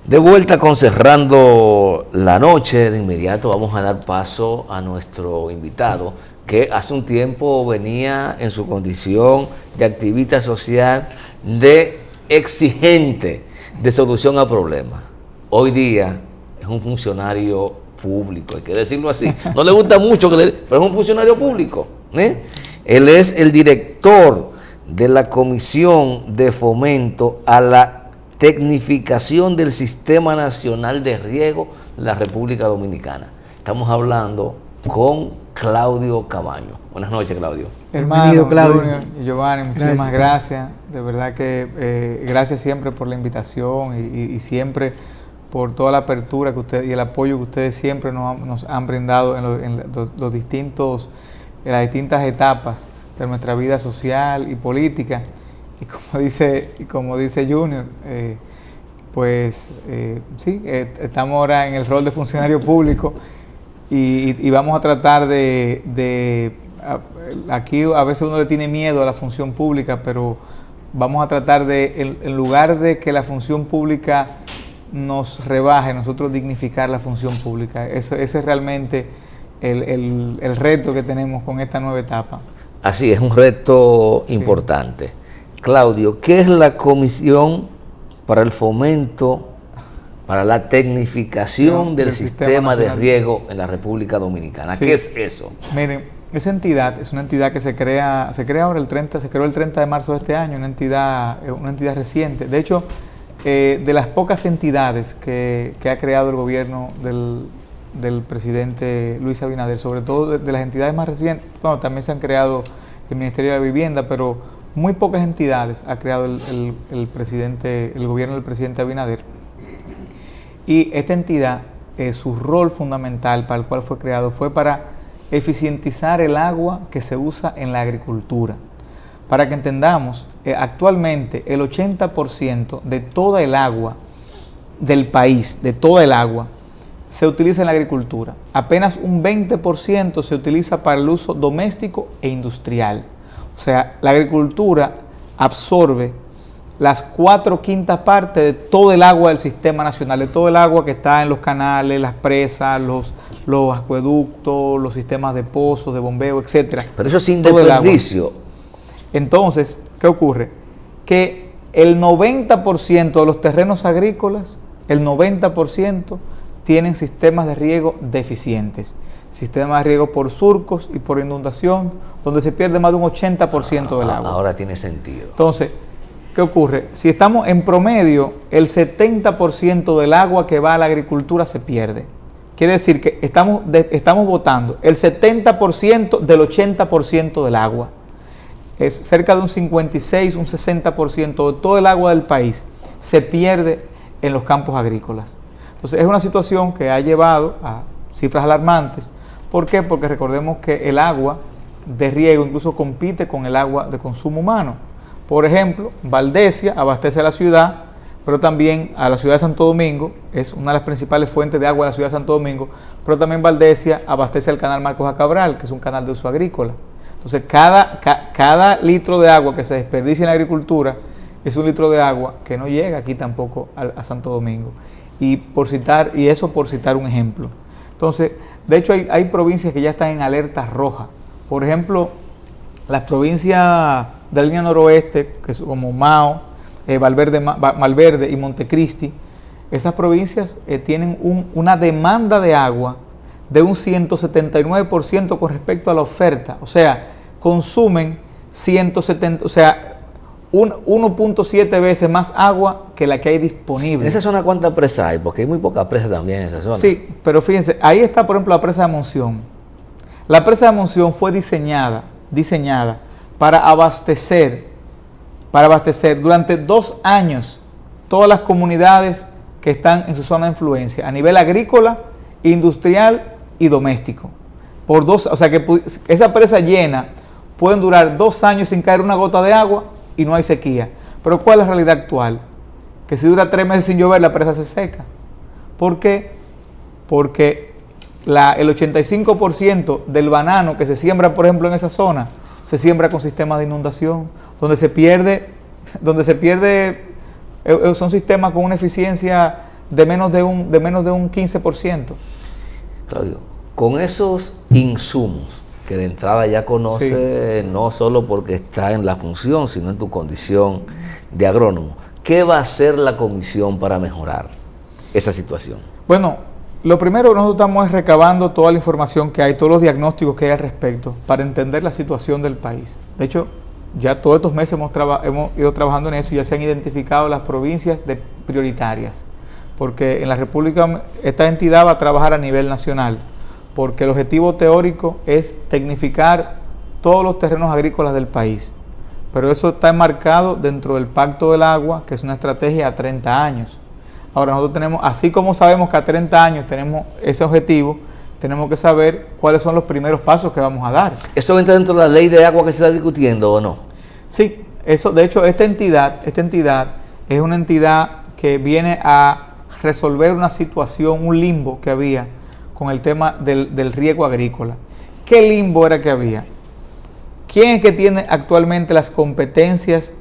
De vuelta con Cerrando la Noche, de inmediato vamos a dar paso a nuestro invitado, que hace un tiempo venía en su condición de activista social, de exigente de solución a problemas. Hoy día es un funcionario público, hay que decirlo así. No le gusta mucho, pero es un funcionario público. Él es el director de la Comisión de Fomento a la Tecnificación del Sistema Nacional de Riego de la República Dominicana. Estamos hablando con Claudio Camaño. Buenas noches, Claudio. Hermano, Claudio. Junior y Giovanni, muchísimas gracias. De verdad que gracias siempre por la invitación y siempre por toda la apertura que ustedes y el apoyo que ustedes siempre nos han brindado en las distintas etapas de nuestra vida social y política. Y como dice Junior, sí, estamos ahora en el rol de funcionario público y vamos a tratar aquí a veces uno le tiene miedo a la función pública, pero vamos a tratar en lugar de que la función pública nos rebaje, nosotros dignificar la función pública. Ese es realmente el reto que tenemos con esta nueva etapa. Así es, un reto importante. Claudio, ¿qué es la Comisión para el Fomento, para la Tecnificación del Sistema de Riego en la República Dominicana? ¿Qué es eso? Miren, esa entidad es una entidad que se crea ahora se creó el 30 de marzo de este año, una entidad reciente. De hecho, de las pocas entidades que ha creado el gobierno del presidente Luis Abinader, sobre todo de las entidades más recientes, bueno, también se han creado el Ministerio de la Vivienda, pero muy pocas entidades ha creado el gobierno del presidente Abinader. Y esta entidad, su rol fundamental para el cual fue creado fue para eficientizar el agua que se usa en la agricultura. Para que entendamos, actualmente el 80% de toda el agua del país, de toda el agua, se utiliza en la agricultura. Apenas un 20% se utiliza para el uso doméstico e industrial. O sea, la agricultura absorbe las 4/5 partes de todo el agua del sistema nacional, de todo el agua que está en los canales, las presas, los acueductos, los sistemas de pozos, de bombeo, etcétera. Pero eso es sin desperdicio. Entonces, ¿qué ocurre? Que el 90% de los terrenos agrícolas, el 90% tienen sistemas de riego deficientes. Sistemas de riego por surcos y por inundación, donde se pierde más de un 80% del agua. Ahora tiene sentido. Entonces, ¿qué ocurre? Si estamos en promedio, el 70% del agua que va a la agricultura se pierde. Quiere decir que estamos botando el 70% del 80% del agua. Es cerca de un 56, un 60% de todo el agua del país se pierde en los campos agrícolas. Entonces, es una situación que ha llevado a cifras alarmantes. ¿Por qué? Porque recordemos que el agua de riego incluso compite con el agua de consumo humano. Por ejemplo, Valdesia abastece a la ciudad, pero también a la ciudad de Santo Domingo, es una de las principales fuentes de agua de la ciudad de Santo Domingo, pero también Valdesia abastece al canal Marcos Acabral, que es un canal de uso agrícola. Entonces, cada litro de agua que se desperdicia en la agricultura es un litro de agua que no llega aquí tampoco a Santo Domingo. Y eso por citar un ejemplo. Entonces, de hecho hay provincias que ya están en alerta roja. Por ejemplo, las provincias de la línea noroeste, que son como Mao, Valverde y Montecristi, esas provincias tienen una demanda de agua de un 179% con respecto a la oferta. O sea, consumen 1.7 veces más agua que la que hay disponible. ¿En esa zona cuántas presas hay? Porque hay muy pocas presas también en esa zona. Sí, pero fíjense, ahí está por ejemplo la presa de Monción. La presa de Monción fue diseñada para abastecer durante 2 años todas las comunidades que están en su zona de influencia, a nivel agrícola, industrial y doméstico. O sea que esa presa llena pueden durar 2 años sin caer una gota de agua y no hay sequía. Pero ¿cuál es la realidad actual? Que si dura 3 meses sin llover, la presa se seca. ¿Por qué? Porque el 85% del banano que se siembra, por ejemplo, en esa zona, se siembra con sistemas de inundación, donde se pierde, son sistemas con una eficiencia de menos de un 15%. Claudio, con esos insumos que de entrada ya conoce, no solo porque está en la función, sino en tu condición de agrónomo, ¿qué va a hacer la comisión para mejorar esa situación? Bueno, lo primero que nosotros estamos recabando toda la información que hay, todos los diagnósticos que hay al respecto, para entender la situación del país. De hecho, ya todos estos meses hemos ido trabajando en eso, ya se han identificado las provincias prioritarias, porque en la República esta entidad va a trabajar a nivel nacional, porque el objetivo teórico es tecnificar todos los terrenos agrícolas del país, pero eso está enmarcado dentro del Pacto del Agua, que es una estrategia a 30 años. Ahora nosotros tenemos, así como sabemos que a 30 años tenemos ese objetivo, tenemos que saber cuáles son los primeros pasos que vamos a dar. ¿Eso entra dentro de la ley de agua que se está discutiendo o no? Sí, eso, de hecho, esta entidad es una entidad que viene a resolver una situación, un limbo que había con el tema del riego agrícola. ¿Qué limbo era que había? ¿Quién es que tiene actualmente las competencias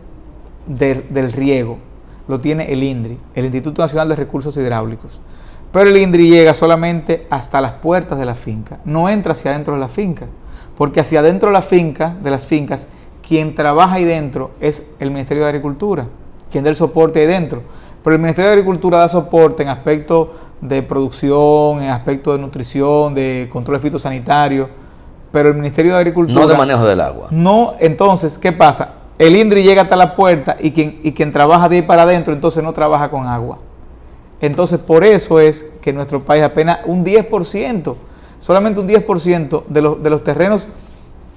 del riego? Lo tiene el INDRI, el Instituto Nacional de Recursos Hidráulicos. Pero el INDRI llega solamente hasta las puertas de la finca, no entra hacia adentro de la finca, porque hacia adentro de las fincas, quien trabaja ahí dentro es el Ministerio de Agricultura, quien da el soporte ahí dentro. Pero el Ministerio de Agricultura da soporte en aspectos de producción, en aspectos de nutrición, de control fitosanitario, pero el Ministerio de Agricultura... No de manejo del agua. No, entonces, ¿qué pasa? El INDRI llega hasta la puerta y quien trabaja de ahí para adentro, entonces no trabaja con agua. Entonces, por eso es que en nuestro país apenas un 10%, solamente un 10% de los terrenos,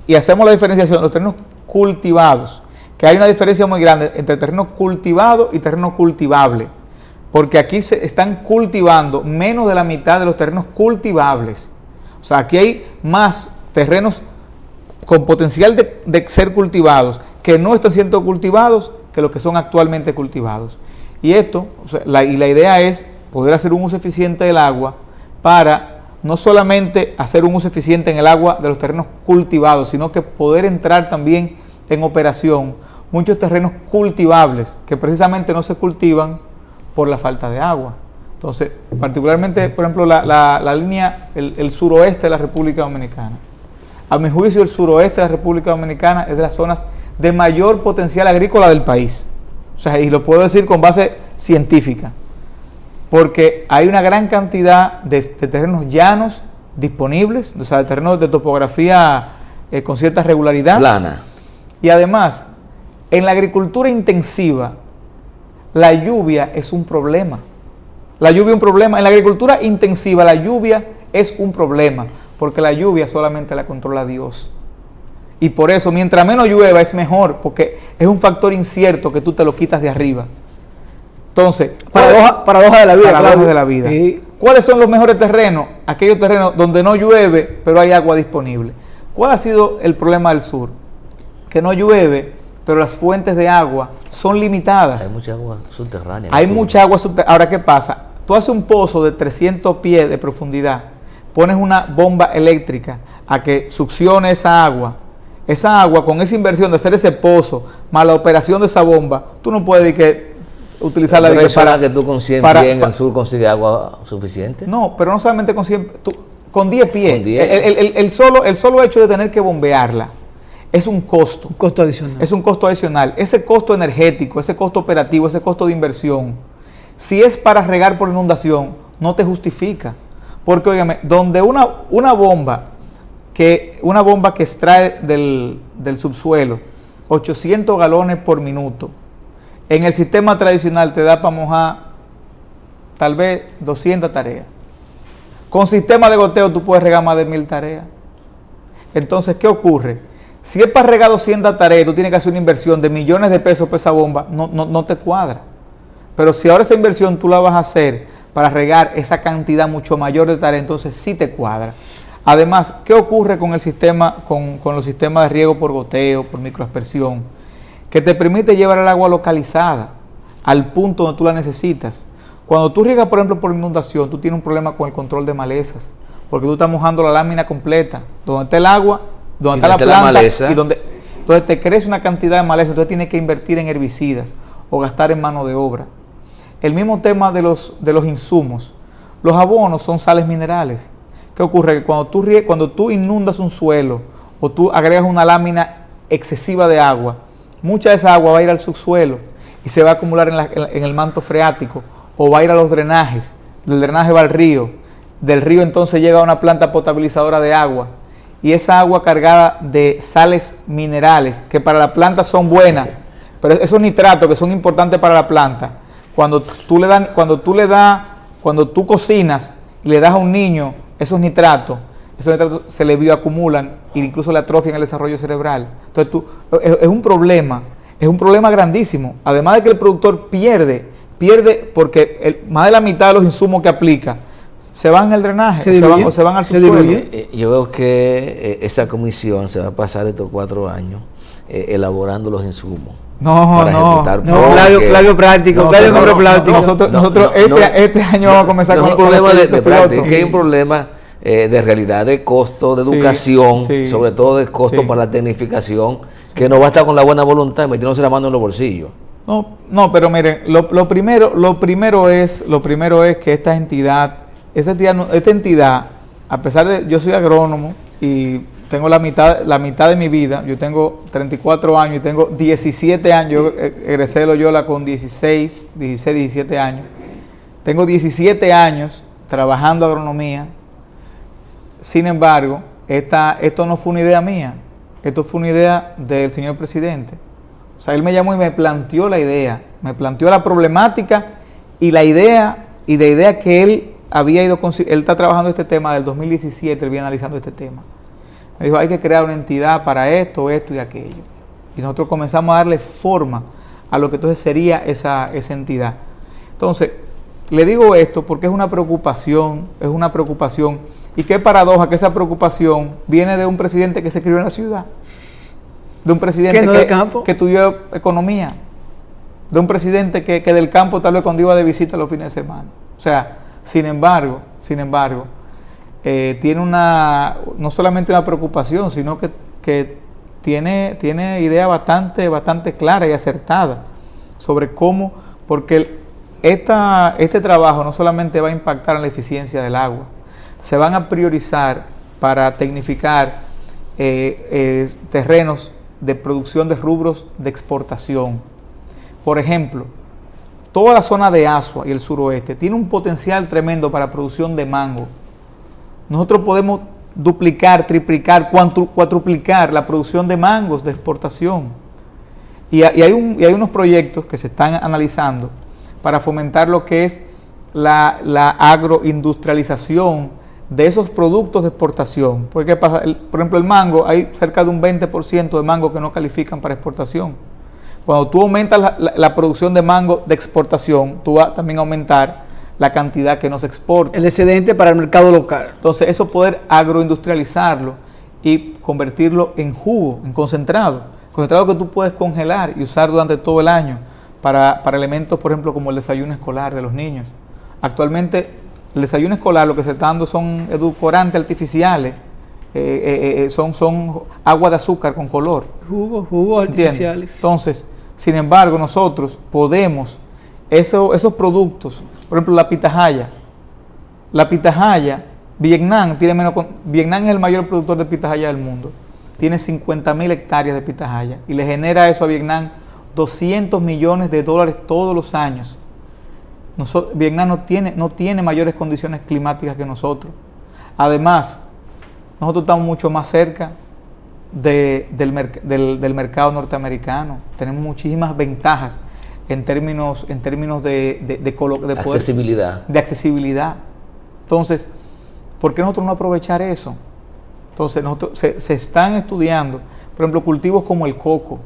y hacemos la diferenciación, los terrenos cultivados, que hay una diferencia muy grande entre terreno cultivado y terreno cultivable, porque aquí se están cultivando menos de la mitad de los terrenos cultivables. O sea, aquí hay más terrenos con potencial de ser cultivados que no están siendo cultivados que los que son actualmente cultivados. Y esto, la idea es poder hacer un uso eficiente del agua para no solamente hacer un uso eficiente en el agua de los terrenos cultivados, sino que poder entrar también en operación muchos terrenos cultivables que precisamente no se cultivan por la falta de agua. Entonces, particularmente, por ejemplo, la línea, el suroeste de la República Dominicana. A mi juicio, el suroeste de la República Dominicana es de las zonas de mayor potencial agrícola del país. O sea, y lo puedo decir con base científica, porque hay una gran cantidad de terrenos llanos disponibles, o sea, de terrenos de topografía con cierta regularidad. Plana. Y además, en la agricultura intensiva, la lluvia es un problema. La lluvia es un problema. En la agricultura intensiva, la lluvia es un problema, porque la lluvia solamente la controla Dios. Y por eso, mientras menos llueva es mejor, porque es un factor incierto que tú te lo quitas de arriba. Entonces, paradoja de la vida. Paradoja de la vida. Sí. ¿Cuáles son los mejores terrenos? Aquellos terrenos donde no llueve, pero hay agua disponible. ¿Cuál ha sido el problema del sur? Que no llueve, pero las fuentes de agua son limitadas. Hay mucha agua subterránea. Hay mucha agua subterránea. Ahora, ¿qué pasa? Tú haces un pozo de 300 pies de profundidad, pones una bomba eléctrica a que succione esa agua. Esa agua, con esa inversión de hacer ese pozo, más la operación de esa bomba, tú no puedes utilizarla para que tú con 100 pies en el sur consigues agua suficiente. No, pero no solamente con 100, con 10 pies. Con 10. El solo hecho de tener que bombearla es un costo. Un costo adicional. Es un costo adicional. Ese costo energético, ese costo operativo, ese costo de inversión, si es para regar por inundación, no te justifica. Porque, óigame, donde una bomba que extrae del subsuelo 800 galones por minuto, en el sistema tradicional te da para mojar tal vez 200 tareas. Con sistema de goteo tú puedes regar más de 1000 tareas. Entonces, ¿qué ocurre? Si es para regar 200 tareas, tú tienes que hacer una inversión de millones de pesos para esa bomba, no te cuadra. Pero si ahora esa inversión tú la vas a hacer para regar esa cantidad mucho mayor de tareas, entonces sí te cuadra. Además, ¿qué ocurre con el sistema, con los sistemas de riego por goteo, por microaspersión? Que te permite llevar el agua localizada al punto donde tú la necesitas. Cuando tú riegas, por ejemplo, por inundación, tú tienes un problema con el control de malezas, porque tú estás mojando la lámina completa, donde está el agua, donde está la planta, maleza. y donde te crece una cantidad de maleza, entonces tienes que invertir en herbicidas o gastar en mano de obra. el mismo tema de los insumos. Los abonos son sales minerales. ¿Qué ocurre? Que cuando tú inundas un suelo o tú agregas una lámina excesiva de agua, mucha de esa agua va a ir al subsuelo y se va a acumular en el manto freático o va a ir a los drenajes. Del drenaje va al río. Del río entonces llega a una planta potabilizadora de agua. Y esa agua cargada de sales minerales, que para la planta son buenas, pero esos nitratos que son importantes para la planta, cuando tú cocinas y le das a un niño esos nitratos se le bioacumulan e incluso le atrofian el desarrollo cerebral. Entonces es un problema grandísimo. Además de que el productor pierde porque más de la mitad de los insumos que aplica se van en el drenaje, se van al subsuelo. Yo veo que esa comisión se va a pasar estos 4 años elaborando los insumos. Plagio práctico, plagio comproplástico. Nosotros este año vamos a comenzar con un problema de práctica, que hay un problema de realidad, de costo, de educación, sobre todo de costo para la tecnificación, que no basta con la buena voluntad metiéndose la mano en los bolsillos. No, pero miren, lo primero es que esta entidad, a pesar de yo soy agrónomo y tengo la mitad de mi vida, yo tengo 34 años y tengo 17 años, yo egresé de Loyola con 17 años. Tengo 17 años trabajando agronomía. Sin embargo, esto no fue una idea mía, esto fue una idea del señor presidente. O sea, él me llamó y me planteó la idea, me planteó la problemática y la idea que él él está trabajando este tema del 2017, él viene analizando este tema. Me dijo, hay que crear una entidad para esto y aquello. Y nosotros comenzamos a darle forma a lo que entonces sería esa entidad. Entonces, le digo esto porque es una preocupación. Y qué paradoja que esa preocupación viene de un presidente que se crió en la ciudad. De un presidente que estudió economía. De un presidente que del campo tal vez cuando iba de visita los fines de semana. O sea, sin embargo, tiene no solamente una preocupación, sino que tiene ideas bastante claras y acertadas sobre cómo, porque este trabajo no solamente va a impactar en la eficiencia del agua, se van a priorizar para tecnificar terrenos de producción de rubros de exportación. Por ejemplo, toda la zona de Asua y el suroeste tiene un potencial tremendo para producción de mango. Nosotros podemos duplicar, triplicar, cuatruplicar la producción de mangos de exportación. Y hay unos proyectos que se están analizando para fomentar lo que es la agroindustrialización de esos productos de exportación. Porque, por ejemplo, el mango, hay cerca de un 20% de mango que no califican para exportación. Cuando tú aumentas la producción de mango de exportación, tú vas también a aumentar la cantidad que nos exporta. El excedente para el mercado local. Entonces, eso poder agroindustrializarlo y convertirlo en jugo, en concentrado. Concentrado que tú puedes congelar y usar durante todo el año para elementos, por ejemplo, como el desayuno escolar de los niños. Actualmente, el desayuno escolar lo que se está dando son edulcorantes artificiales, son agua de azúcar con color. Jugos artificiales. Entonces, sin embargo, nosotros podemos, esos productos, por ejemplo, la pitahaya, Vietnam es el mayor productor de pitahaya del mundo, tiene 50,000 hectáreas de pitahaya y le genera eso a Vietnam $200 millones todos los años. Vietnam no tiene mayores condiciones climáticas que nosotros. Además, nosotros estamos mucho más cerca del mercado norteamericano. Tenemos muchísimas ventajas en términos de accesibilidad. De accesibilidad. Entonces, ¿por qué nosotros no aprovechar eso? Entonces, se están estudiando, por ejemplo, cultivos como el coco.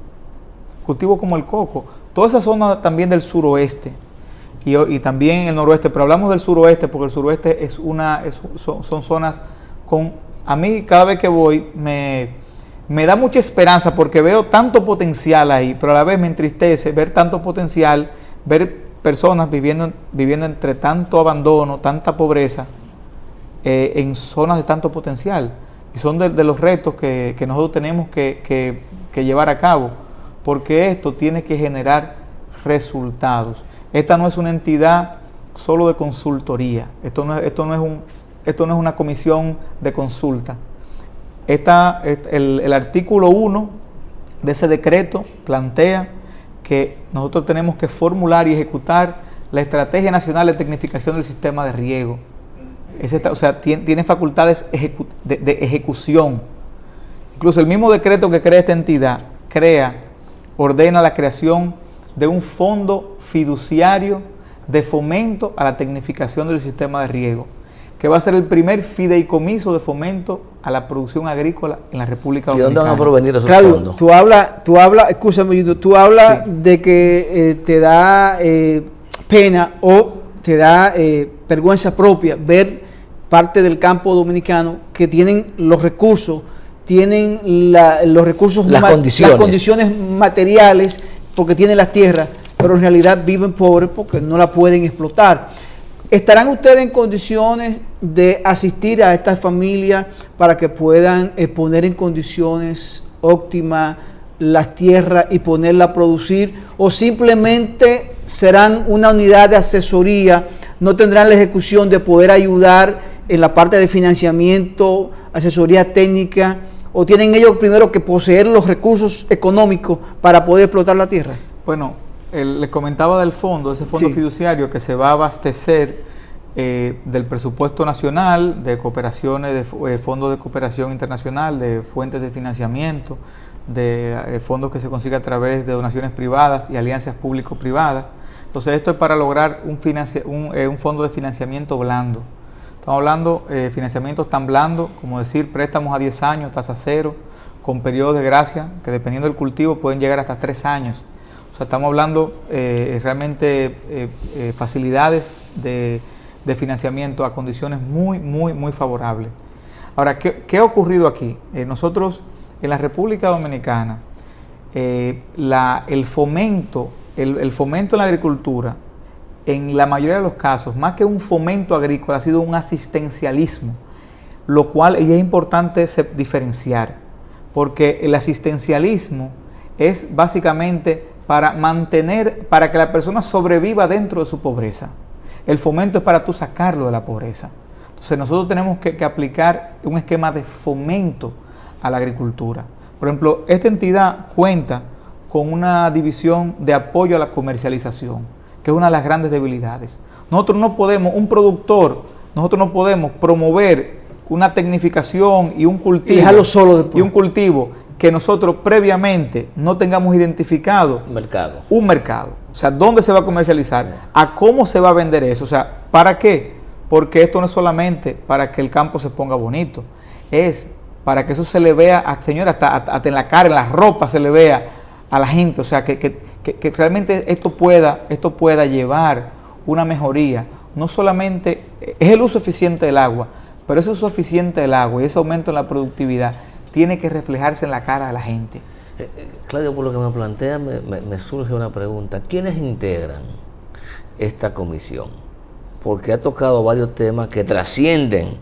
Toda esa zona también del suroeste y también el noroeste, pero hablamos del suroeste porque el suroeste son zonas a mí cada vez que voy me da mucha esperanza porque veo tanto potencial ahí, pero a la vez me entristece ver tanto potencial, ver personas viviendo entre tanto abandono, tanta pobreza, en zonas de tanto potencial. Y son de los retos que nosotros tenemos que llevar a cabo, porque esto tiene que generar resultados. Esta no es una entidad solo de consultoría, esto no es una comisión de consulta. El artículo 1 de ese decreto plantea que nosotros tenemos que formular y ejecutar la Estrategia Nacional de Tecnificación del Sistema de Riego. O sea, tiene facultades de ejecución. Incluso el mismo decreto que crea esta entidad ordena la creación de un fondo fiduciario de fomento a la tecnificación del sistema de riego, que va a ser el primer fideicomiso de fomento a la producción agrícola en la República Dominicana. ¿Y dónde van a provenir esos Claudio, fondos? tú hablas, escúchame, tú hablas Sí. de que te da pena o te da vergüenza propia ver parte del campo dominicano que tienen los recursos, los recursos, las condiciones materiales, porque tienen las tierras, pero en realidad viven pobres porque no la pueden explotar. ¿Estarán ustedes en condiciones de asistir a estas familias para que puedan poner en condiciones óptimas las tierras y ponerlas a producir? ¿O simplemente serán una unidad de asesoría, no tendrán la ejecución de poder ayudar en la parte de financiamiento, asesoría técnica, o tienen ellos primero que poseer los recursos económicos para poder explotar la tierra? Bueno, les comentaba del fondo, ese fondo Sí. fiduciario que se va a abastecer del presupuesto nacional, de cooperaciones, de fondos de cooperación internacional, de fuentes de financiamiento, de fondos que se consigue a través de donaciones privadas y alianzas público-privadas. Entonces esto es para lograr un fondo de financiamiento blando. Estamos hablando de financiamientos tan blandos como decir préstamos a 10 años, tasa cero, con periodos de gracia que dependiendo del cultivo pueden llegar hasta 3 años. O sea, estamos hablando realmente facilidades de financiamiento a condiciones muy favorables. Ahora, ¿qué ha ocurrido aquí? Nosotros en la República Dominicana, el fomento en la agricultura, en la mayoría de los casos, más que un fomento agrícola, ha sido un asistencialismo, lo cual y es importante diferenciar, porque el asistencialismo es básicamente para que la persona sobreviva dentro de su pobreza. El fomento es para tú sacarlo de la pobreza. Entonces nosotros tenemos que aplicar un esquema de fomento a la agricultura. Por ejemplo, esta entidad cuenta con una división de apoyo a la comercialización, que es una de las grandes debilidades. Nosotros no podemos promover una tecnificación y un cultivo, Y dejarlo solo después. y un cultivo que nosotros previamente no tengamos identificado un mercado. O sea, ¿dónde se va a comercializar? ¿A cómo se va a vender eso? O sea, ¿para qué? Porque esto no es solamente para que el campo se ponga bonito, es para que eso se le vea, señora, hasta en la cara, en la ropa se le vea a la gente. O sea, que realmente esto pueda llevar una mejoría. No solamente es el uso eficiente del agua, pero ese uso eficiente del agua y ese aumento en la productividad tiene que reflejarse en la cara de la gente. Claudio, por lo que me plantea, me surge una pregunta. ¿Quiénes integran esta comisión? Porque ha tocado varios temas que trascienden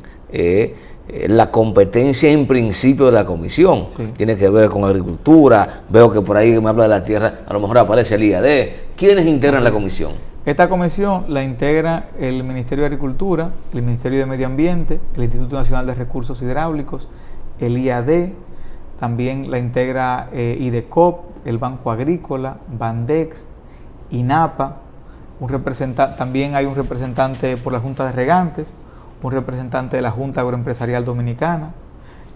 la competencia en principio de la comisión. Sí. Tiene que ver con agricultura, veo que por ahí me habla de la tierra, a lo mejor aparece el IAD. ¿Quiénes integran la comisión? Esta comisión la integra el Ministerio de Agricultura, el Ministerio de Medio Ambiente, el Instituto Nacional de Recursos Hidráulicos, el IAD, también la integra IDECOP, el Banco Agrícola, Bandex, INAPA, también hay un representante por la Junta de Regantes, un representante de la Junta Agroempresarial Dominicana,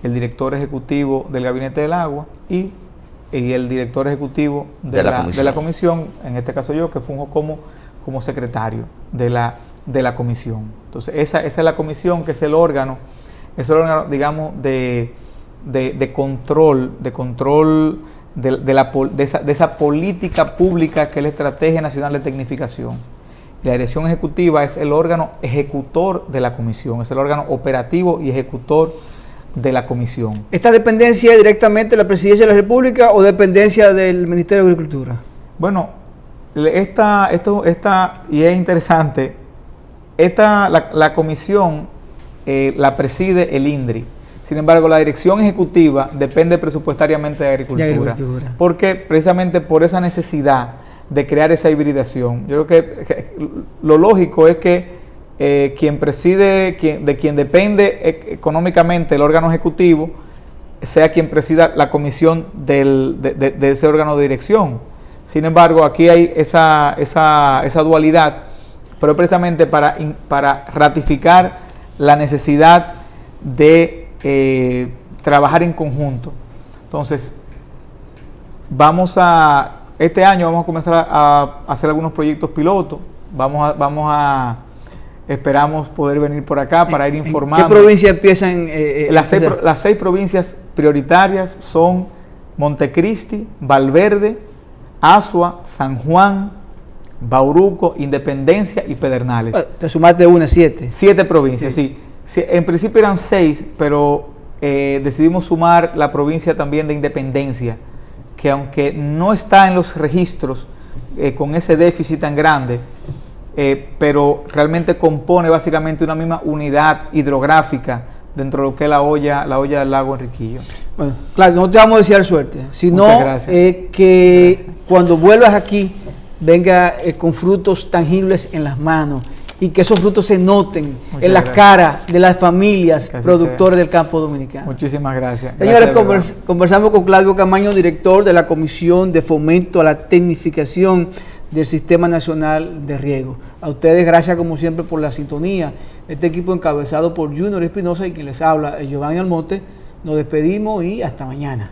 el director ejecutivo del Gabinete del Agua y el director ejecutivo de la comisión, en este caso yo, que funjo como secretario de la comisión. Entonces, esa es la comisión, que es el órgano, digamos, de control de esa política pública que es la Estrategia Nacional de Tecnificación. Y la dirección ejecutiva es el órgano ejecutor de la comisión, es el órgano operativo y ejecutor de la comisión. ¿Esta dependencia es directamente de la Presidencia de la República o dependencia del Ministerio de Agricultura? Bueno, esta y es interesante, la comisión la preside el INDRI. Sin embargo, la dirección ejecutiva depende presupuestariamente de Agricultura. Porque precisamente por esa necesidad de crear esa hibridación. Yo creo que lo lógico es que quien preside, de quien depende económicamente el órgano ejecutivo, sea quien presida la comisión de ese órgano de dirección. Sin embargo, aquí hay esa dualidad, pero precisamente para ratificar la necesidad de trabajar en conjunto. Entonces, este año vamos a comenzar a hacer algunos proyectos pilotos. Esperamos poder venir por acá para ir informando. ¿Qué provincias empiezan? Las 6 provincias prioritarias son Montecristi, Valverde, Azua, San Juan, Bauruco, Independencia y Pedernales. Te sumaste 7. 7 provincias, sí. En principio eran 6, pero decidimos sumar la provincia también de Independencia, que aunque no está en los registros con ese déficit tan grande, pero realmente compone básicamente una misma unidad hidrográfica dentro de lo que es la olla del lago Enriquillo. Bueno, claro, no te vamos a desear suerte, sino que cuando vuelvas aquí venga con frutos tangibles en las manos y que esos frutos se noten en las caras de las familias productores del campo dominicano. Muchísimas gracias. Señores, conversamos con Claudio Camaño, director de la Comisión de Fomento a la Tecnificación del Sistema Nacional de Riego. A ustedes, gracias como siempre por la sintonía. Este equipo encabezado por Junior Espinosa y quien les habla, Giovanni Almonte. Nos despedimos y hasta mañana.